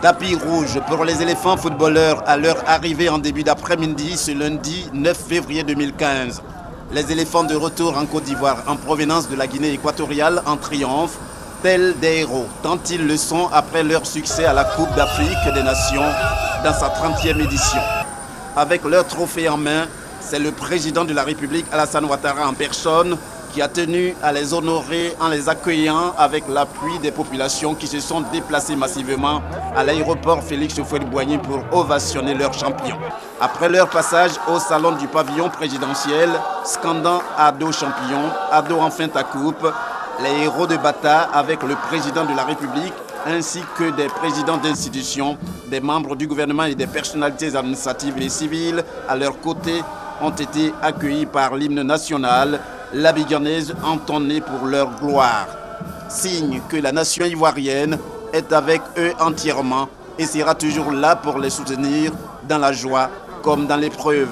Tapis rouge pour les éléphants footballeurs à leur arrivée en début d'après-midi ce lundi 9 février 2015. Les éléphants de retour en Côte d'Ivoire en provenance de la Guinée équatoriale en triomphe, tels des héros, tant ils le sont après leur succès à la Coupe d'Afrique des Nations dans sa 30e édition. Avec leur trophée en main, c'est le président de la République Alassane Ouattara en personne qui a tenu à les honorer en les accueillant avec l'appui des populations qui se sont déplacées massivement à l'aéroport Félix Houphouët-Boigny pour ovationner leur champion. Après leur passage au salon du pavillon présidentiel, scandant Ado champion, Ado enfin ta coupe, les héros de Bata avec le président de la République ainsi que des présidents d'institutions, des membres du gouvernement et des personnalités administratives et civiles à leur côté ont été accueillis par l'hymne national, l'abidjanaise entonnée pour leur gloire. Signe que la nation ivoirienne est avec eux entièrement et sera toujours là pour les soutenir dans la joie comme dans l'épreuve.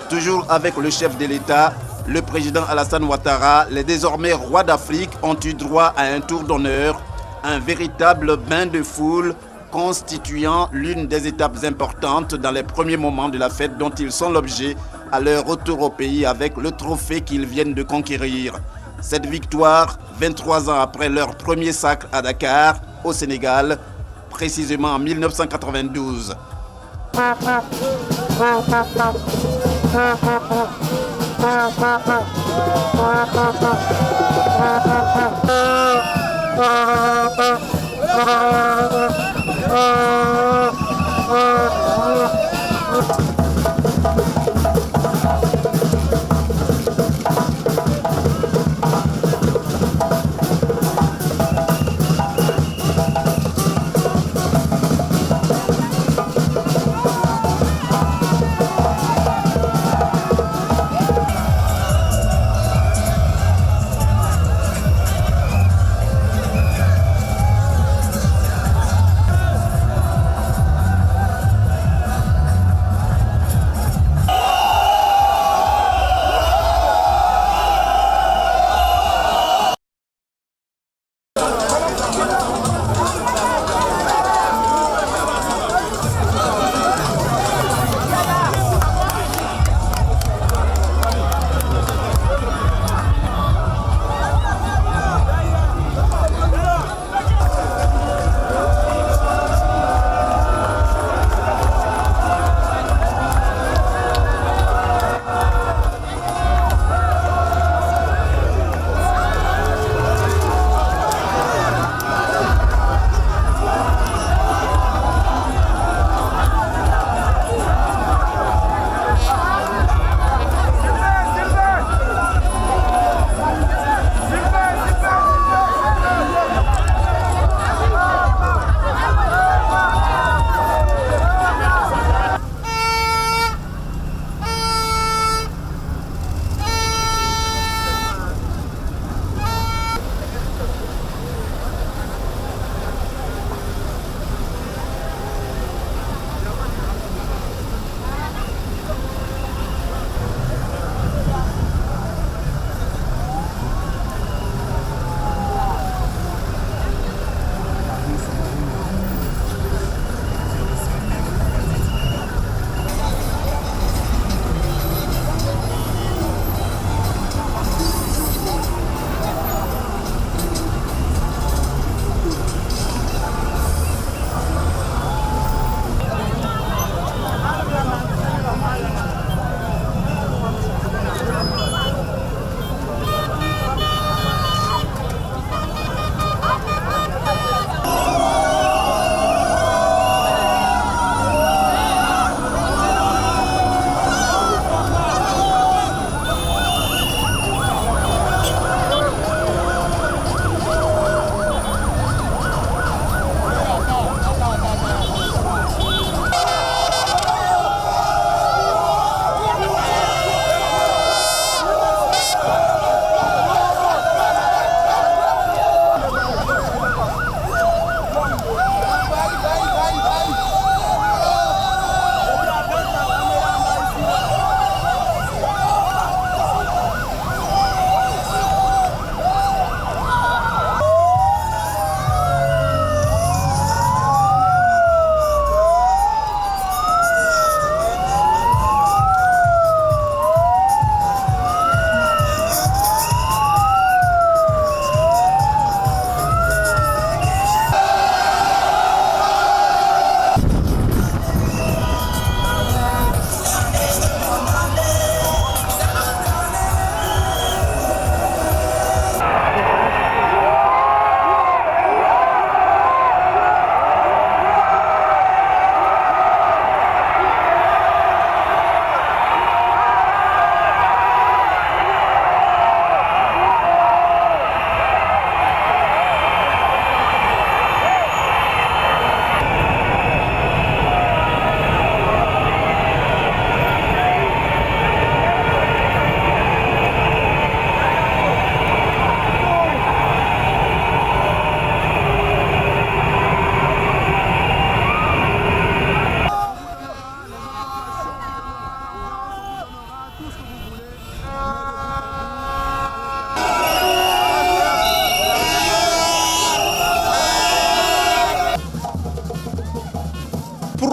Toujours avec le chef de l'État, le président Alassane Ouattara, les désormais rois d'Afrique ont eu droit à un tour d'honneur, un véritable bain de foule constituant l'une des étapes importantes dans les premiers moments de la fête dont ils sont l'objet à leur retour au pays avec le trophée qu'ils viennent de conquérir. Cette victoire, 23 ans après leur premier sacre à Dakar, au Sénégal, précisément en 1992.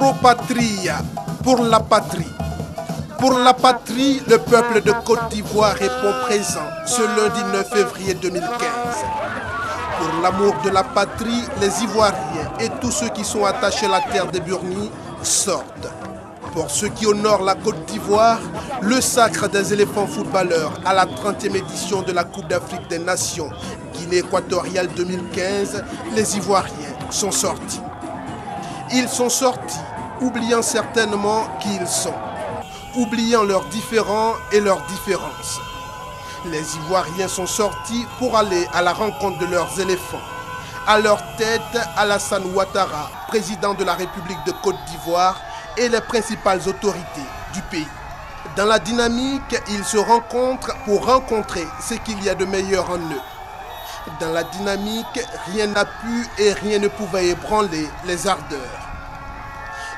Pro Patria, pour la patrie. Pour la patrie, le peuple de Côte d'Ivoire répond présent ce lundi 9 février 2015. Pour l'amour de la patrie, les Ivoiriens et tous ceux qui sont attachés à la terre des Burnis sortent. Pour ceux qui honorent la Côte d'Ivoire, le sacre des éléphants footballeurs à la 30e édition de la Coupe d'Afrique des Nations Guinée équatoriale 2015, les Ivoiriens sont sortis. Ils sont sortis, oubliant certainement qui ils sont, oubliant leurs différends et leurs différences. Les Ivoiriens sont sortis pour aller à la rencontre de leurs éléphants. À leur tête, Alassane Ouattara, président de la République de Côte d'Ivoire, et les principales autorités du pays. Dans la dynamique, ils se rencontrent pour rencontrer ce qu'il y a de meilleur en eux. Dans la dynamique, rien n'a pu et rien ne pouvait ébranler les ardeurs.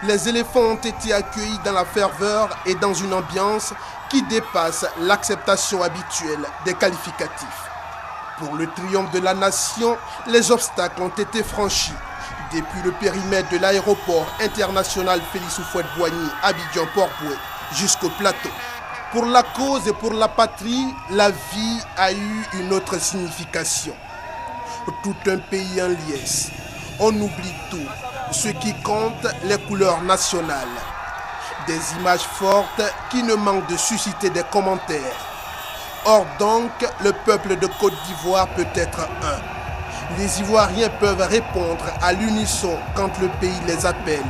Les éléphants ont été accueillis dans la ferveur et dans une ambiance qui dépasse l'acceptation habituelle des qualificatifs. Pour le triomphe de la nation, les obstacles ont été franchis. Depuis le périmètre de l'aéroport international Félix Houphouët-Boigny, Abidjan-Port-Bouët, jusqu'au plateau. Pour la cause et pour la patrie, la vie a eu une autre signification. Tout un pays en liesse. On oublie tout. Ce qui compte, les couleurs nationales. Des images fortes qui ne manquent de susciter des commentaires. Or donc, le peuple de Côte d'Ivoire peut être un. Les Ivoiriens peuvent répondre à l'unisson quand le pays les appelle.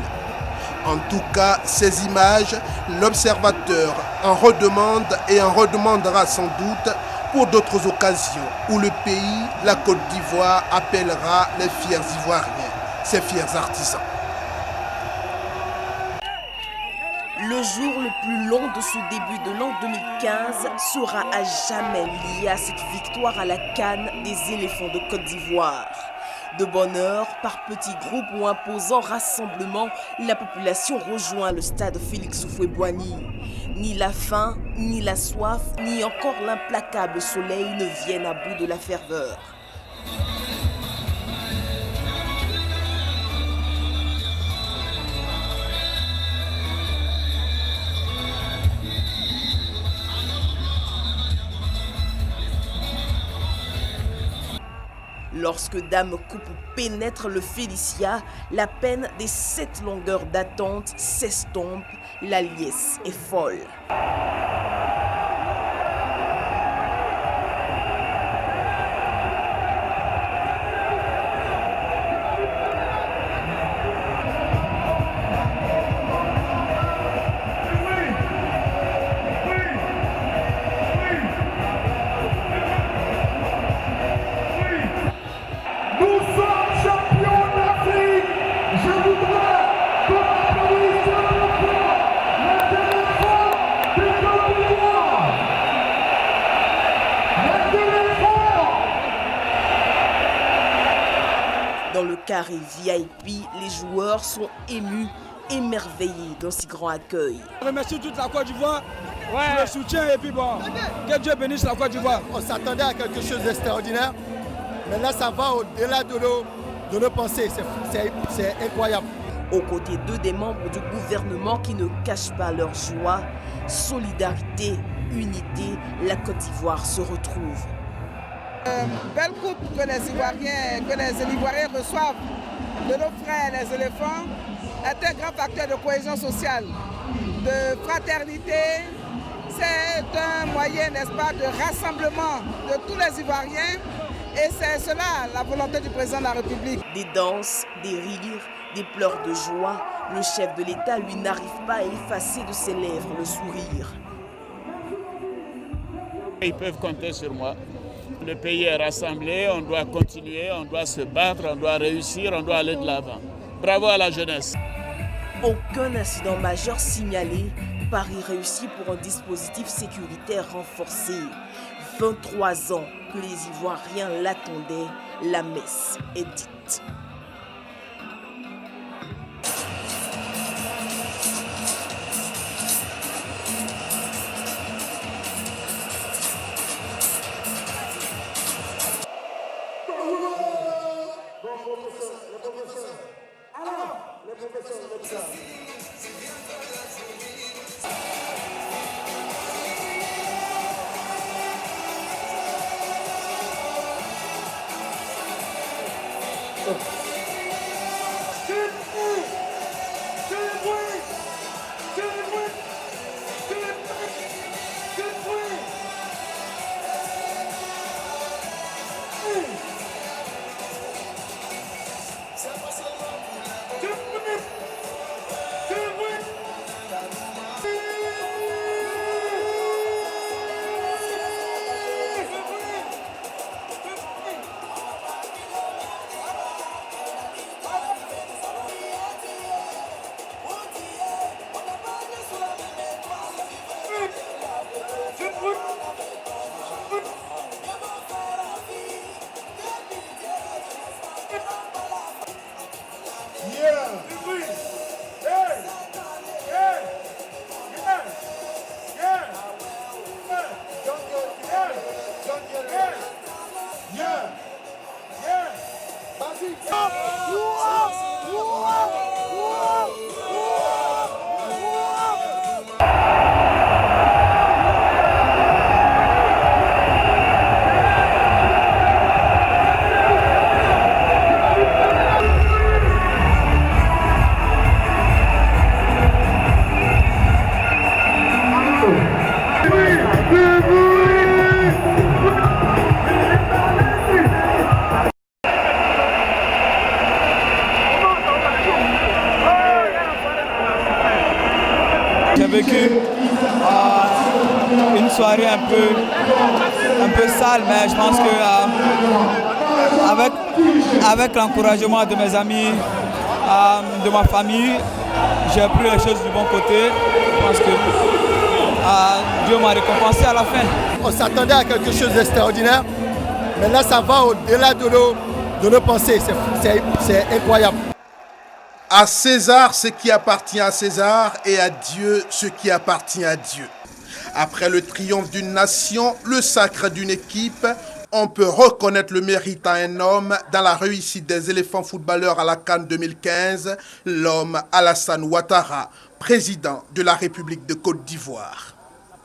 En tout cas, ces images, l'observateur en redemande et en redemandera sans doute pour d'autres occasions où le pays, la Côte d'Ivoire, appellera les fiers Ivoiriens, ses fiers artisans. Le jour le plus long de ce début de l'an 2015 sera à jamais lié à cette victoire à la CAN des éléphants de Côte d'Ivoire. De bonne heure, par petits groupes ou imposants rassemblements, la population rejoint le stade Félix Houphouët-Boigny. Ni la faim, ni la soif, ni encore l'implacable soleil ne viennent à bout de la ferveur. Lorsque Dame Coupe pénètre le Félicia, la peine des 7 longueurs d'attente s'estompe, la liesse est folle. Dans le carré VIP, les joueurs sont émus, émerveillés d'un si grand accueil. Je remercie toute la Côte d'Ivoire pour le soutien et puis bon, que Dieu bénisse la Côte d'Ivoire. On s'attendait à quelque chose d'extraordinaire, mais là ça va au-delà de nos pensées, c'est incroyable. Aux côtés d'eux, des membres du gouvernement qui ne cachent pas leur joie, solidarité, unité, la Côte d'Ivoire se retrouve. Belle coupe que les Ivoiriens reçoivent de nos frères les éléphants est un grand facteur de cohésion sociale, de fraternité. C'est un moyen, n'est-ce pas, de rassemblement de tous les Ivoiriens et c'est cela la volonté du président de la République. Des danses, des rires, des pleurs de joie, le chef de l'État, lui, n'arrive pas à effacer de ses lèvres le sourire. Ils peuvent compter sur moi. Le pays est rassemblé, on doit continuer, on doit se battre, on doit réussir, on doit aller de l'avant. Bravo à la jeunesse. Aucun incident majeur signalé. Paris réussit pour un dispositif sécuritaire renforcé. 23 ans que les Ivoiriens l'attendaient, la messe est dite. J'ai vécu une soirée un peu sale, mais je pense que avec l'encouragement de mes amis, de ma famille, j'ai pris les choses du bon côté. Je pense que Dieu m'a récompensé à la fin. On s'attendait à quelque chose d'extraordinaire, mais là ça va au-delà de nos pensées, c'est incroyable. À César ce qui appartient à César et à Dieu ce qui appartient à Dieu. Après le triomphe d'une nation, le sacre d'une équipe, on peut reconnaître le mérite à un homme dans la réussite des éléphants footballeurs à la CAN 2015, l'homme Alassane Ouattara, président de la République de Côte d'Ivoire.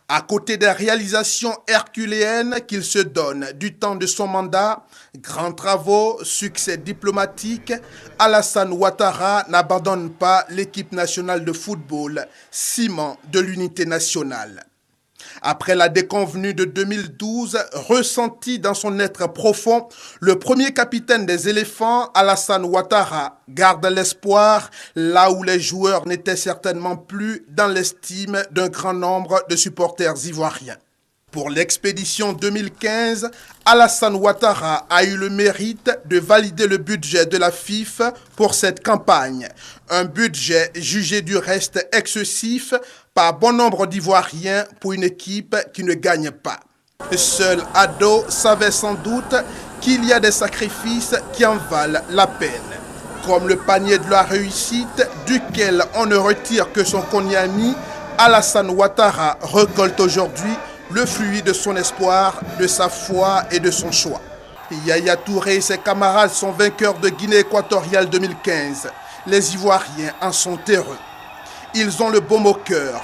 À côté des réalisations herculéennes qu'il se donne du temps de son mandat, grands travaux, succès diplomatique, Alassane Ouattara n'abandonne pas l'équipe nationale de football, ciment de l'unité nationale. Après la déconvenue de 2012, ressentie dans son être profond, le premier capitaine des éléphants, Alassane Ouattara, garde l'espoir là où les joueurs n'étaient certainement plus dans l'estime d'un grand nombre de supporters ivoiriens. Pour l'expédition 2015, Alassane Ouattara a eu le mérite de valider le budget de la FIF pour cette campagne. Un budget jugé du reste excessif par bon nombre d'Ivoiriens pour une équipe qui ne gagne pas. Seul Ado savait sans doute qu'il y a des sacrifices qui en valent la peine. Comme le panier de la réussite, duquel on ne retire que son konyami, Alassane Ouattara récolte aujourd'hui le fruit de son espoir, de sa foi et de son choix. Yaya Touré et ses camarades sont vainqueurs de Guinée équatoriale 2015. Les Ivoiriens en sont heureux. Ils ont le baume au cœur.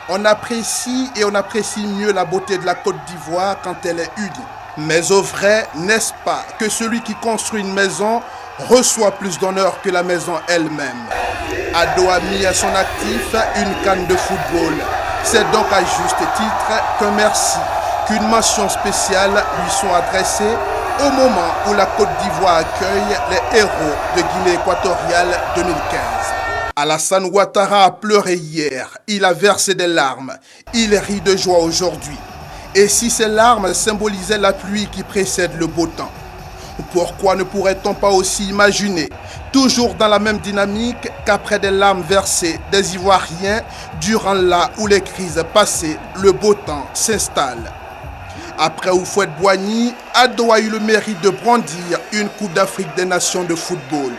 On apprécie et on apprécie mieux la beauté de la Côte d'Ivoire quand elle est unie. Mais au vrai, n'est-ce pas que celui qui construit une maison reçoit plus d'honneur que la maison elle-même. Ado a mis à son actif une canne de football. C'est donc à juste titre qu'un merci, qu'une mention spéciale lui sont adressées au moment où la Côte d'Ivoire accueille les héros de Guinée équatoriale 2015. Alassane Ouattara a pleuré hier, il a versé des larmes, il rit de joie aujourd'hui. Et si ces larmes symbolisaient la pluie qui précède le beau temps, pourquoi ne pourrait-on pas aussi imaginer, toujours dans la même dynamique, qu'après des larmes versées des Ivoiriens, durant là où les crises passées, le beau temps s'installe. Après Houphouët-Boigny, Ado a eu le mérite de brandir une Coupe d'Afrique des Nations de football.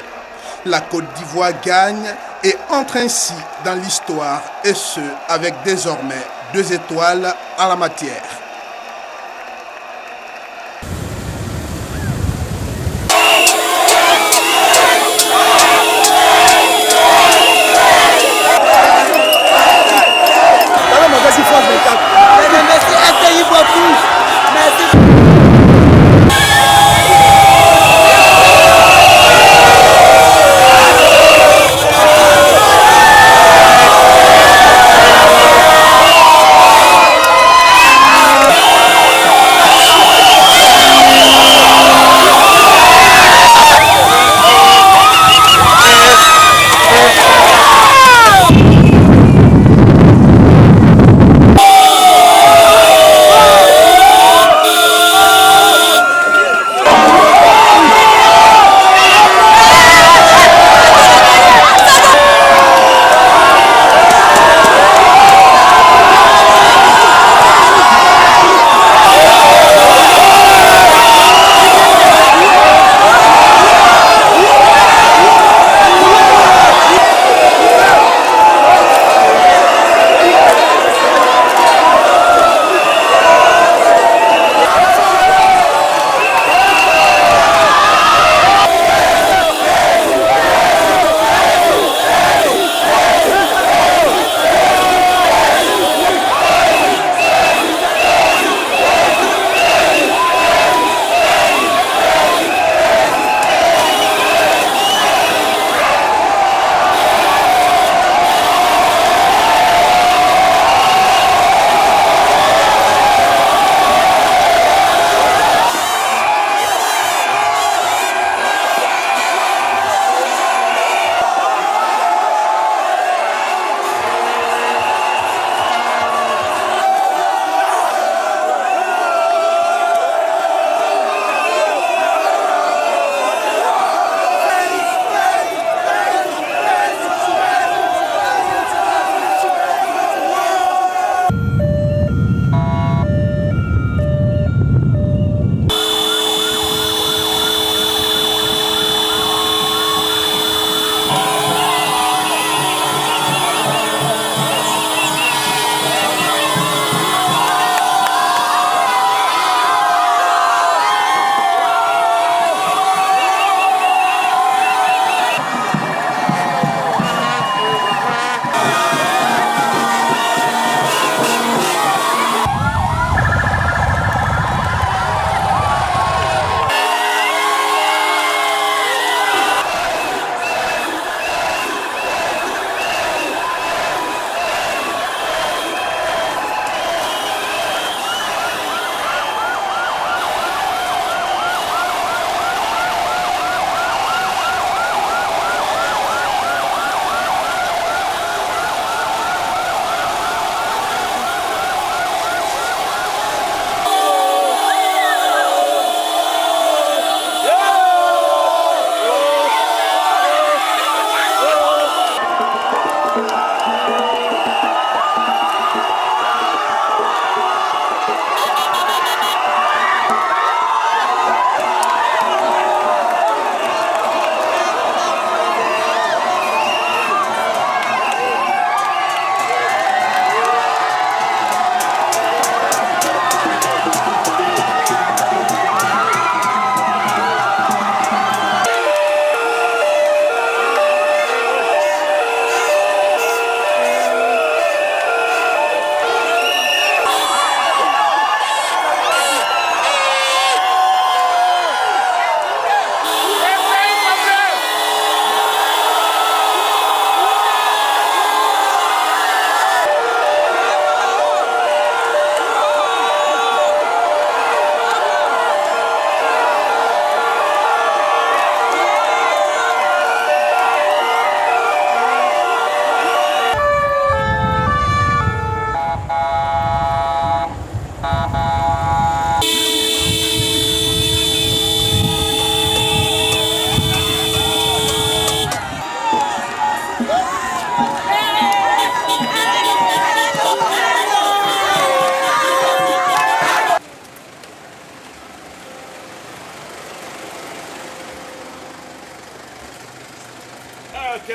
La Côte d'Ivoire gagne et entre ainsi dans l'histoire, et ce, avec désormais 2 étoiles en la matière.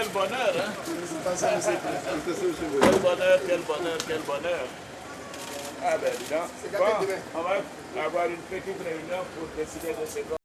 quel bonheur, hein? Quel bonheur, quel bonheur, quel bonheur. Ah ben, dis donc. Bon, on va avoir une petite réunion pour décider de ce